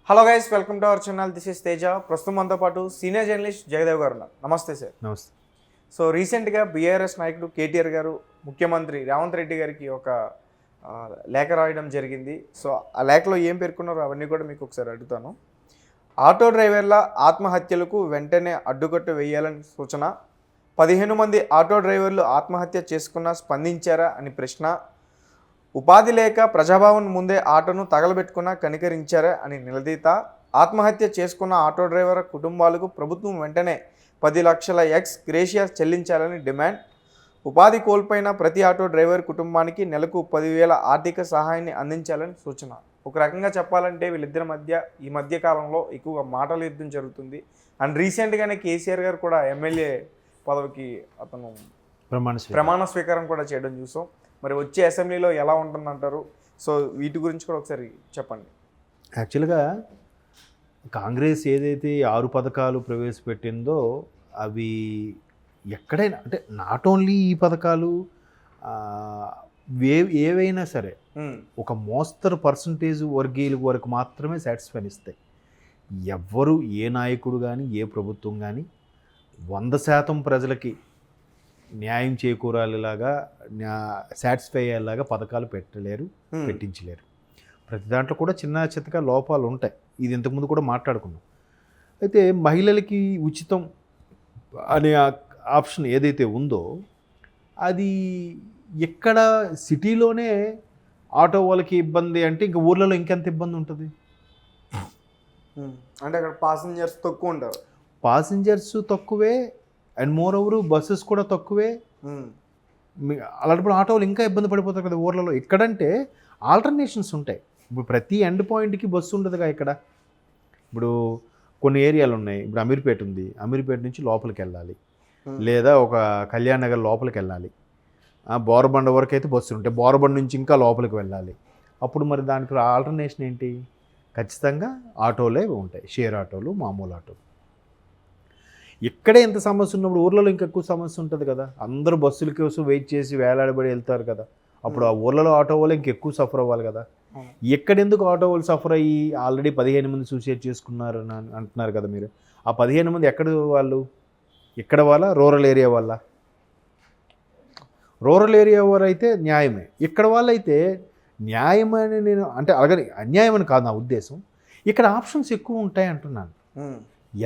Hello guys, welcome to our channel. This is Teja. ప్రస్తుతం మనతో పాటు సీనియర్ జర్నలిస్ట్ జగదేవ్ గారు ఉన్నారు. నమస్తే సార్. నమస్తే. సో రీసెంట్గా బీఆర్ఎస్ నాయకుడు కేటీఆర్ గారు ముఖ్యమంత్రి రేవంత్ రెడ్డి గారికి ఒక లేఖ రాయడం జరిగింది. సో ఆ లేఖలో ఏం పేర్కొన్నారో అవన్నీ కూడా మీకు ఒకసారి అడుగుతాను. ఆటో డ్రైవర్ల ఆత్మహత్యలకు వెంటనే అడ్డుకట్ట వేయాలని సూచన. 15 మంది ఆటో డ్రైవర్లు ఆత్మహత్య చేసుకున్నా స్పందించారా అని ప్రశ్న. ఉపాధి లేక ప్రజాభవన్ ముందే ఆటోను తగలబెట్టుకున్నా కనికరించారా అని నిలదీత. ఆత్మహత్య చేసుకున్న ఆటో డ్రైవర్ కుటుంబాలకు ప్రభుత్వం వెంటనే 10 లక్షల ఎక్స్ గ్రేషియా చెల్లించాలని డిమాండ్. ఉపాధి కోల్పోయిన ప్రతి ఆటో డ్రైవర్ కుటుంబానికి నెలకు 10,000 ఆర్థిక సహాయాన్ని అందించాలని సూచన. ఒక రకంగా చెప్పాలంటే వీళ్ళిద్దరి మధ్య ఈ మధ్య కాలంలో ఎక్కువగా మాటల యుద్ధం జరుగుతుంది. అండ్ రీసెంట్గానే కేసీఆర్ గారు కూడా ఎమ్మెల్యే పదవికి అతను ప్రమాణ స్వీకారం కూడా చేయడం చూసాం. మరి వచ్చే అసెంబ్లీలో ఎలా ఉంటుందంటారు? సో వీటి గురించి కూడా ఒకసారి చెప్పండి. యాక్చువల్గా కాంగ్రెస్ ఏదైతే 6 పథకాలు ప్రవేశపెట్టిందో అవి ఎక్కడైనా అంటే నాట్ ఓన్లీ ఈ పథకాలు ఏవైనా సరే ఒక మోస్తరు పర్సంటేజ్ వర్గీయుల వరకు మాత్రమే సాటిస్ఫైన్ ఇస్తాయి. ఎవ్వరు ఏ నాయకుడు కానీ ఏ ప్రభుత్వం కానీ 100% ప్రజలకి న్యాయం చేకూరాలిలాగా సాటిస్ఫై అయ్యేలాగా పథకాలు పెట్టించలేరు. ప్రతి దాంట్లో కూడా చిన్న చిత్తగా లోపాలు ఉంటాయి. ఇది ఇంతకుముందు కూడా మాట్లాడుకున్నాం. అయితే మహిళలకి ఉచితం అనే ఆప్షన్ ఏదైతే ఉందో అది ఎక్కడ సిటీలోనే ఆటో వాళ్ళకి ఇబ్బంది అంటే ఇంకా ఊర్లలో ఇంకెంత ఇబ్బంది ఉంటుంది? అంటే అక్కడ పాసింజర్స్ తక్కువ ఉంటారు. పాసింజర్స్ తక్కువే అండ్ మోర్ ఓవర్ బస్సెస్ కూడా తక్కువే. అలాంటప్పుడు ఆటోలు ఇంకా ఇబ్బంది పడిపోతారు కదా ఊర్లలో. ఇక్కడంటే ఆల్టర్నేషన్స్ ఉంటాయి. ఇప్పుడు ప్రతి ఎండ్ పాయింట్కి బస్సు ఉండదుగా ఇక్కడ. ఇప్పుడు కొన్ని ఏరియాలు ఉన్నాయి. ఇప్పుడు అమీర్పేట ఉంది, అమీర్పేట నుంచి లోపలికి వెళ్ళాలి, లేదా ఒక కళ్యాణ్ నగర్ లోపలికి వెళ్ళాలి. బోరబండ వరకు అయితే బస్సులు ఉంటాయి, బోరబండ నుంచి ఇంకా లోపలికి వెళ్ళాలి. అప్పుడు మరి దానికి ఆల్టర్నేషన్ ఏంటి? ఖచ్చితంగా ఆటోలే ఉంటాయి, షేర్ ఆటోలు, మామూలు ఆటోలు. ఇక్కడే ఎంత సమస్య ఉన్నప్పుడు ఊర్లలో ఇంకా ఎక్కువ సమస్య ఉంటుంది కదా. అందరూ బస్సుల కోసం వెయిట్ చేసి వేలాడబడి వెళ్తారు కదా. అప్పుడు ఆ ఊర్లలో ఆటో వాళ్ళు ఇంకెక్కువ సఫర్ అవ్వాలి కదా. ఎక్కడెందుకు ఆటో వాళ్ళు సఫర్ అయ్యి ఆల్రెడీ 15 మంది సూసైడ్ చేసుకున్నారు అని అంటున్నారు కదా మీరు. ఆ 15 మంది ఎక్కడ వాళ్ళు? ఇక్కడ వాళ్ళ రూరల్ ఏరియా వాళ్ళ? రూరల్ ఏరియా వారు అయితే న్యాయమే. ఇక్కడ వాళ్ళైతే న్యాయమని నేను అంటే అలాగని అన్యాయం అని కాదు నా ఉద్దేశం. ఇక్కడ ఆప్షన్స్ ఎక్కువ ఉంటాయి అంటున్నాను.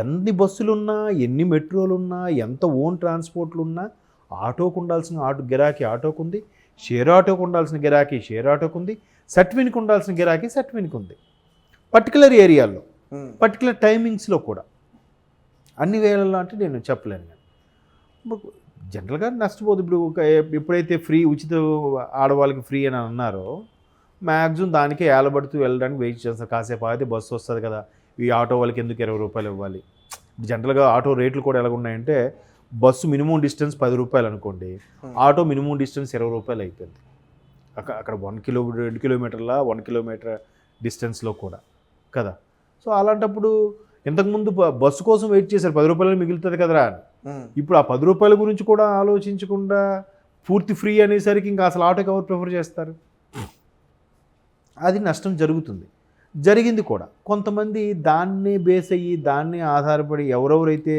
ఎన్ని బస్సులున్నా, ఎన్ని మెట్రోలు ఉన్నా, ఎంత ఓన్ ట్రాన్స్పోర్ట్లు ఉన్నా ఆటోకు ఉండాల్సిన గిరాకీ ఆటోకు ఉంది, షేర్ ఆటోకు ఉండాల్సిన గిరాకీ షేర్ ఆటోకు ఉంది, సట్విన్కి ఉండాల్సిన గిరాకీ సట్విన్కి ఉంది. పర్టికులర్ ఏరియాల్లో పర్టికులర్ టైమింగ్స్లో కూడా అన్ని వేళల్లో అంటే నేను చెప్పలేను. కానీ జనరల్గా నష్టపోదు. ఇప్పుడు ఎప్పుడైతే ఫ్రీ ఉచిత ఆడవాళ్ళకి ఫ్రీ అని అన్నారో మ్యాక్సిమం దానికే ఏలబడుతూ వెళ్ళడానికి వెయిట్ చేస్తారు. కాసేపు అయితే బస్సు వస్తుంది కదా, ఈ ఆటో వాళ్ళకి ఎందుకు 20 రూపాయలు ఇవ్వాలి? జనరల్గా ఆటో రేట్లు కూడా ఎలా ఉన్నాయంటే బస్సు మినిమం డిస్టెన్స్ 10 రూపాయలు అనుకోండి, ఆటో మినిమం డిస్టెన్స్ 20 రూపాయలు అయిపోయింది. అక్కడ 2 కిలోమీటర్ల 1 కిలోమీటర్ డిస్టెన్స్లో కూడా కదా. సో అలాంటప్పుడు ఇంతకుముందు బస్సు కోసం వెయిట్ చేశారు, 10 రూపాయలు మిగులుతుంది కదరా అని. ఇప్పుడు ఆ 10 రూపాయల గురించి కూడా ఆలోచించకుండా పూర్తి ఫ్రీ అనేసరికి ఇంకా అసలు ఆటోకి ఎవరు ప్రిఫర్ చేస్తారు? అది నష్టం జరిగింది కూడా. కొంతమంది దాన్ని బేస్ అయ్యి దాన్ని ఆధారపడి ఎవరెవరైతే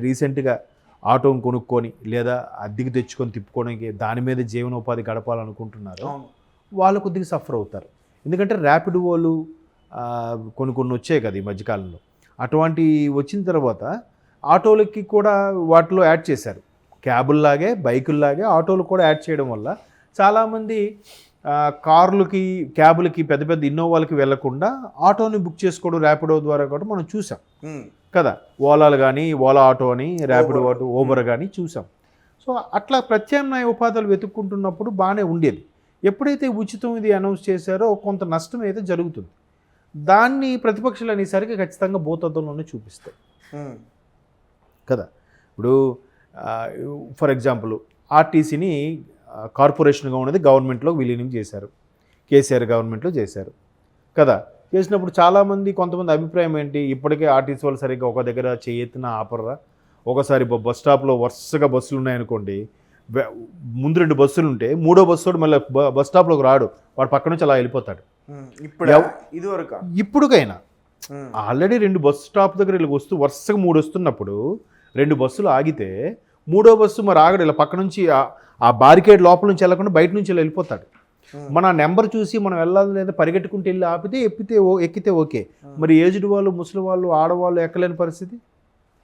రీసెంట్గా ఆటోని కొనుక్కొని లేదా అద్దెకి తెచ్చుకొని తిప్పుకోవడానికి దాని మీద జీవనోపాధి గడపాలనుకుంటున్నారో వాళ్ళు కొద్దిగా సఫర్ అవుతారు. ఎందుకంటే ర్యాపిడ్ వాళ్ళు కొన్ని వచ్చాయి కదా ఈ మధ్యకాలంలో. అటువంటి వచ్చిన తర్వాత ఆటోలకి కూడా వాటిలో యాడ్ చేశారు. క్యాబుల్లాగే బైకుల్లాగే ఆటోలు కూడా యాడ్ చేయడం వల్ల చాలామంది కార్లకి క్యాబులకి పెద్ద ఇన్నోవాలకి వెళ్లకుండా ఆటోని బుక్ చేసుకోవడం ర్యాపిడో ద్వారా కూడా మనం చూసాం కదా. ఓలాలు కానీ ఓలా ఆటో అని, ర్యాపిడో ఆటో, ఊబర్ కానీ చూసాం. సో అట్లా ప్రత్యామ్నాయ ఉపాధులు వెతుక్కుంటున్నప్పుడు బాగానే ఉండేది. ఎప్పుడైతే ఉచితం ఇది అనౌన్స్ చేశారో కొంత నష్టం అయితే జరుగుతుంది. దాన్ని ప్రతిపక్షాలు అనేసరికి ఖచ్చితంగా భూతత్వంలోనే చూపిస్తాయి కదా. ఇప్పుడు ఫర్ ఎగ్జాంపుల్ ఆర్టీసీని కార్పొరేషన్గా ఉన్నది గవర్నమెంట్లో విలీనం చేశారు, కేసీఆర్ గవర్నమెంట్లో చేశారు కదా. చేసినప్పుడు చాలామంది కొంతమంది అభిప్రాయం ఏంటి, ఇప్పటికే ఆర్టీసీ వాళ్ళు సరిగ్గా ఒక దగ్గర చేయెత్తిన ఆపర్రా. ఒకసారి బస్ స్టాప్లో వరుసగా బస్సులు ఉన్నాయనుకోండి, ముందు 2 బస్సులు ఉంటే 3వ బస్సు మళ్ళీ బస్ స్టాప్లోకి రాడు, వాడు పక్క నుంచి అలా వెళ్ళిపోతాడు. ఇప్పుడు ఇది వరకు ఇప్పుడుకైనా ఆల్రెడీ 2 బస్సు స్టాప్ దగ్గర ఇలా వస్తూ వరుసగా 3 వస్తున్నప్పుడు 2 బస్సులు ఆగితే 3వ బస్సు మరి ఆగడు, ఇలా పక్క నుంచి ఆ బారికేడ్ లోపల నుంచి వెళ్ళకుండా బయట నుంచి ఇలా వెళ్ళిపోతాడు. మన నెంబర్ చూసి మనం వెళ్ళాలి లేదా పరిగెట్టుకుంటూ వెళ్ళి ఆపితే ఎక్కితే ఓకే. మరి ఏజ్డ్ వాళ్ళు, ముసలి వాళ్ళు, ఆడవాళ్ళు ఎక్కలేని పరిస్థితి,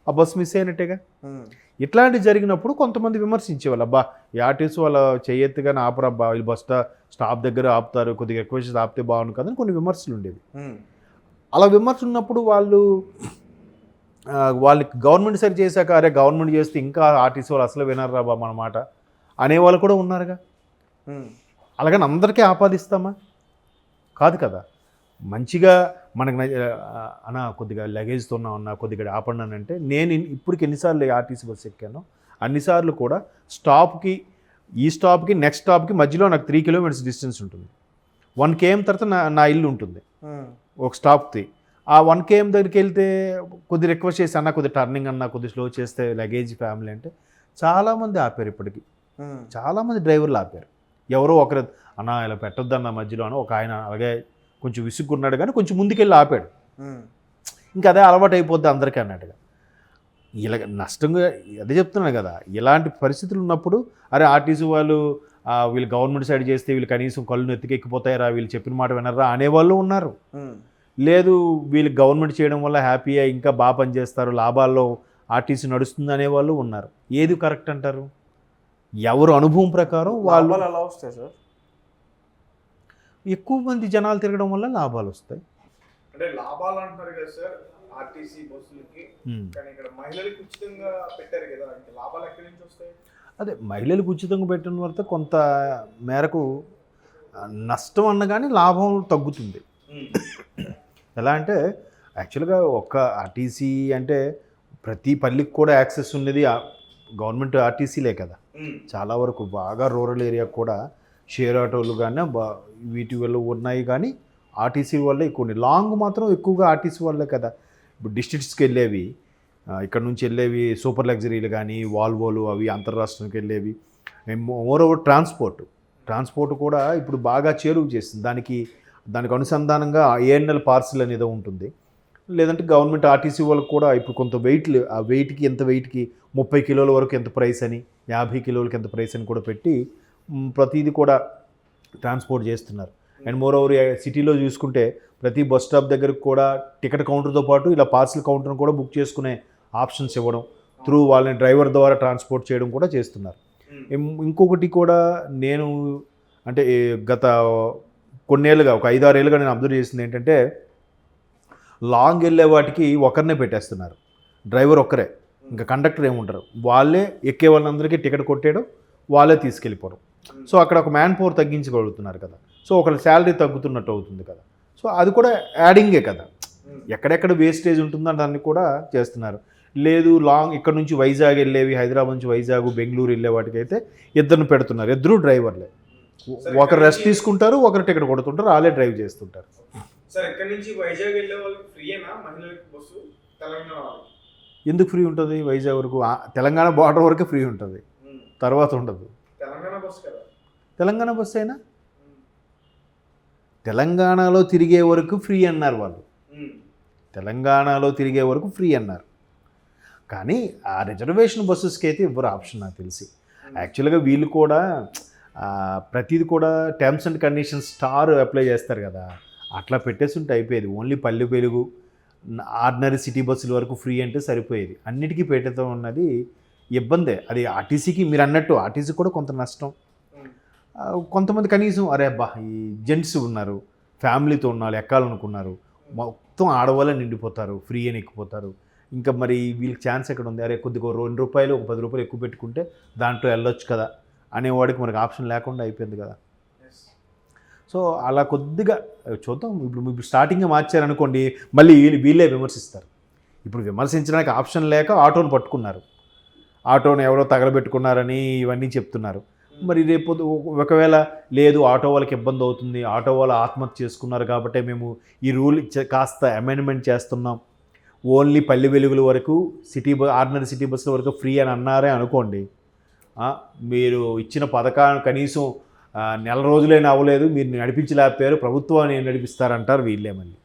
ఆ బస్సు మిస్ అయినట్టేగా. ఇట్లాంటివి జరిగినప్పుడు కొంతమంది విమర్శించేవాళ్ళు, అబ్బా ఈ ఆర్టీసీ వాళ్ళ చేయెత్తుగానే ఆపరబ్బా, వీళ్ళు బస్ స్టాప్ దగ్గర ఆపుతారు, కొద్దిగా ఎక్కువ చేసి ఆపితే బాగుండు కదని కొన్ని విమర్శలు ఉండేవి. అలా విమర్శ ఉన్నప్పుడు వాళ్ళకి గవర్నమెంట్ సరి చేశాక, అరే గవర్నమెంట్ చేస్తే ఇంకా ఆర్టీసీ వాళ్ళు అసలు వినరు రా బాబు అన్నమాట అనేవాళ్ళు కూడా ఉన్నారుగా. అలాగని అందరికీ ఆపాదిస్తామా? కాదు కదా. మంచిగా మనకు కొద్దిగా లగేజ్తో ఉన్నా కొద్దిగా ఆపండి అంటే, నేను ఇప్పటికి ఎన్నిసార్లు ఆర్టీసీ బస్సు ఎక్కానో అన్నిసార్లు కూడా ఈ స్టాప్కి నెక్స్ట్ స్టాప్కి మధ్యలో నాకు 3 కిలోమీటర్స్ డిస్టెన్స్ ఉంటుంది. 1 km తర్వాత నా ఇల్లు ఉంటుంది ఒక స్టాప్కి. ఆ 1 km దగ్గరికి వెళ్తే కొద్ది రిక్వెస్ట్ చేసి అన్న కొద్ది టర్నింగ్ అన్న కొద్ది స్లో చేస్తే లగేజ్ ఫ్యామిలీ అంటే చాలామంది ఆపారు. ఇప్పటికి చాలామంది డ్రైవర్లు ఆపారు. ఎవరో ఒకరు అన్న ఇలా పెట్టొద్దన్న మధ్యలో అని ఒక ఆయన అలాగే కొంచెం విసుక్కున్నాడు కానీ కొంచెం ముందుకెళ్ళి ఆపాడు. ఇంకా అదే అలవాటు అయిపోద్ది అందరికీ అన్నట్టుగా. ఇలా నష్టంగా అదే చెప్తున్నాను కదా, ఇలాంటి పరిస్థితులు ఉన్నప్పుడు అరే ఆర్టీసీ వాళ్ళు వీళ్ళు గవర్నమెంట్ సైడ్ చేస్తే వీళ్ళు కనీసం కళ్ళు ఎత్తికెక్కిపోతాయరా, వీళ్ళు చెప్పిన మాట వినరా అనేవాళ్ళు ఉన్నారు. లేదు వీళ్ళు గవర్నమెంట్ చేయడం వల్ల హ్యాపీగా ఇంకా బాగా పనిచేస్తారు, లాభాల్లో ఆర్టీసీ నడుస్తుంది అనేవాళ్ళు ఉన్నారు. ఏది కరెక్ట్ అంటారు? ఎవరు అనుభవం ప్రకారం వాళ్ళు ఎలా వస్తాయి సార్? ఎక్కువ మంది జనాలు తిరగడం వల్ల లాభాలు వస్తాయి. అంటే లాభాలు అంటున్నారు కదా సార్ ఆర్టీసీ బస్సులకి, కానీ ఇక్కడ మహిళలకు ఉచితంగా పెట్టారు కదా, ఇంకా లాభాలు ఎక్కడి నుంచి వస్తాయి? అదే మహిళలకు ఉచితంగా పెట్టిన వల్ల కొంత మేరకు నష్టం అన్న కానీ లాభం తగ్గుతుంది. ఎలా అంటే యాక్చువల్గా ఒక్క ఆర్టీసీ అంటే ప్రతి పల్లికి కూడా యాక్సెస్ ఉన్నది గవర్నమెంట్ ఆర్టీసీలే కదా. చాలా వరకు బాగా రూరల్ ఏరియా కూడా షేర్ ఆటోలు కానీ వీటి వల్ల ఉన్నాయి, కానీ ఆర్టీసీ వల్లే ఎక్కువ. లాంగ్ మాత్రం ఎక్కువగా ఆర్టీసీ వల్లే కదా. ఇప్పుడు డిస్ట్రిక్ట్స్కి వెళ్ళేవి, ఇక్కడ నుంచి వెళ్ళేవి సూపర్ లగ్జరీలు కానీ వాల్వోలు అవి అంతర్రాష్ట్రానికి వెళ్ళేవి. మోర్ ఓవర్ ట్రాన్స్పోర్ట్ కూడా ఇప్పుడు బాగా చేరువ చేస్తుంది. దానికి అనుసంధానంగా ANL పార్సిల్ అనేది ఉంటుంది. లేదంటే గవర్నమెంట్ ఆర్టీసీ వాళ్ళకి కూడా ఇప్పుడు కొంత ఆ వెయిట్కి ఎంత వెయిట్కి 30 కిలోల వరకు ఎంత ప్రైస్ అని, 50 కిలోలకి ఎంత ప్రైస్ అని కూడా పెట్టి ప్రతిదీ కూడా ట్రాన్స్పోర్ట్ చేస్తున్నారు. అండ్ మోర్ ఓవర్ సిటీలో చూసుకుంటే ప్రతి బస్ స్టాప్ దగ్గరకు కూడా టికెట్ కౌంటర్తో పాటు ఇలా పార్సిల్ కౌంటర్ని కూడా బుక్ చేసుకునే ఆప్షన్స్ ఇవ్వడం, త్రూ వాళ్ళని డ్రైవర్ ద్వారా ట్రాన్స్పోర్ట్ చేయడం కూడా చేస్తున్నారు. ఇంకొకటి కూడా నేను అంటే గత కొన్నేళ్ళుగా ఒక 5-6 ఏళ్ళుగా నేను అబ్జర్వ్ చేసింది ఏంటంటే, లాంగ్ వెళ్ళే వాటికి ఒకరినే పెట్టేస్తున్నారు, డ్రైవర్ ఒక్కరే, ఇంకా కండక్టర్ ఏముంటారు, వాళ్ళే ఎక్కే వాళ్ళందరికీ టికెట్ కొట్టేయడం, వాళ్ళే తీసుకెళ్ళిపోవడం. సో అక్కడ ఒక మ్యాన్ పవర్ తగ్గించగలుగుతున్నారు కదా. సో ఒకరి శాలరీ తగ్గుతున్నట్టు అవుతుంది కదా. సో అది కూడా యాడింగే కదా. ఎక్కడెక్కడ వేస్టేజ్ ఉంటుందో దాన్ని కూడా చేస్తున్నారు. లేదు లాంగ్ ఇక్కడ నుంచి వైజాగ్ వెళ్ళేవి, హైదరాబాద్ నుంచి వైజాగ్ బెంగళూరు వెళ్ళే వాటికి అయితే ఇద్దరిని పెడుతున్నారు, ఇద్దరు డ్రైవర్లే. ఒకరు రెస్ట్ తీసుకుంటారు, ఒకరు టికెట్ కొడుతుంటారు, వాళ్ళే డ్రైవ్ చేస్తుంటారు. సార్ ఇక్కడ నుంచి వైజాగ్ వెళ్ళే వాళ్ళకి ఫ్రీయేనా మహిళలకు బస్సు? తెలంగాణ ఎందుకు ఫ్రీ ఉంటుంది? వైజాగ్ వరకు తెలంగాణ బార్డర్ వరకు ఫ్రీ ఉంటుంది, తర్వాత ఉండదు. తెలంగాణ బస్సు కదా, తెలంగాణ బస్సు అయినా తెలంగాణలో తిరిగే వరకు ఫ్రీ అన్నారు వాళ్ళు. తెలంగాణలో తిరిగే వరకు ఫ్రీ అన్నారు, కానీ ఆ రిజర్వేషన్ బస్సెస్కి అయితే ఇవ్వరు ఆప్షన్ నాకు తెలిసి. యాక్చువల్గా వీళ్ళు కూడా ప్రతిది కూడా terms and conditions star apply చేస్తారు కదా, అట్లా పెట్టేసి ఉంటే అయిపోయేది. Only Palle Velugu ordinary city బస్సుల వరకు ఫ్రీ అంటే సరిపోయేది. అన్నిటికీ పెట్టేతో ఉన్నది ఇబ్బందే. అది ఆర్టీసీకి మీరు అన్నట్టు ఆర్టీసీ కూడా కొంత నష్టం. కొంతమంది కనీసం అరే అబ్బా ఈ జెంట్స్ ఉన్నారు, ఫ్యామిలీతో ఉన్నారు, ఎక్కాలనుకున్నారు, మొత్తం ఆడవాళ్ళే నిండిపోతారు, ఫ్రీ అని ఎక్కిపోతారు. ఇంకా మరి వీళ్ళకి ఛాన్స్ ఎక్కడ ఉంది? అరే కొద్దిగా 2 రూపాయలు 10 రూపాయలు ఎక్కువ పెట్టుకుంటే దాంట్లో వెళ్ళొచ్చు కదా అనేవాడికి మనకు ఆప్షన్ లేకుండా అయిపోయింది కదా. సో అలా కొద్దిగా చూద్దాం. ఇప్పుడు స్టార్టింగ్గా మార్చారనుకోండి, మళ్ళీ వీళ్ళే విమర్శిస్తారు. ఇప్పుడు విమర్శించడానికి ఆప్షన్ లేక ఆటోను పట్టుకున్నారు, ఆటోను ఎవరో తగలబెట్టుకున్నారని ఇవన్నీ చెప్తున్నారు. మరి రేపు ఒకవేళ లేదు ఆటో వాళ్ళకి ఇబ్బంది అవుతుంది, ఆటో వాళ్ళు ఆత్మహత్య చేసుకున్నారు కాబట్టి మేము ఈ రూల్ కాస్త అమెండ్మెంట్ చేస్తున్నాం, ఓన్లీ పల్లె వెలుగుల వరకు ఆర్డినరీ సిటీ బస్సుల వరకు ఫ్రీ అని అన్నారే అనుకోండి, మీరు ఇచ్చిన పథకాన్ని కనీసం నెల రోజులైనా అవ్వలేదు, మీరు నడిపించలేకపోయారు, ప్రభుత్వాన్ని నడిపిస్తారంటారు వీళ్ళే మళ్ళీ.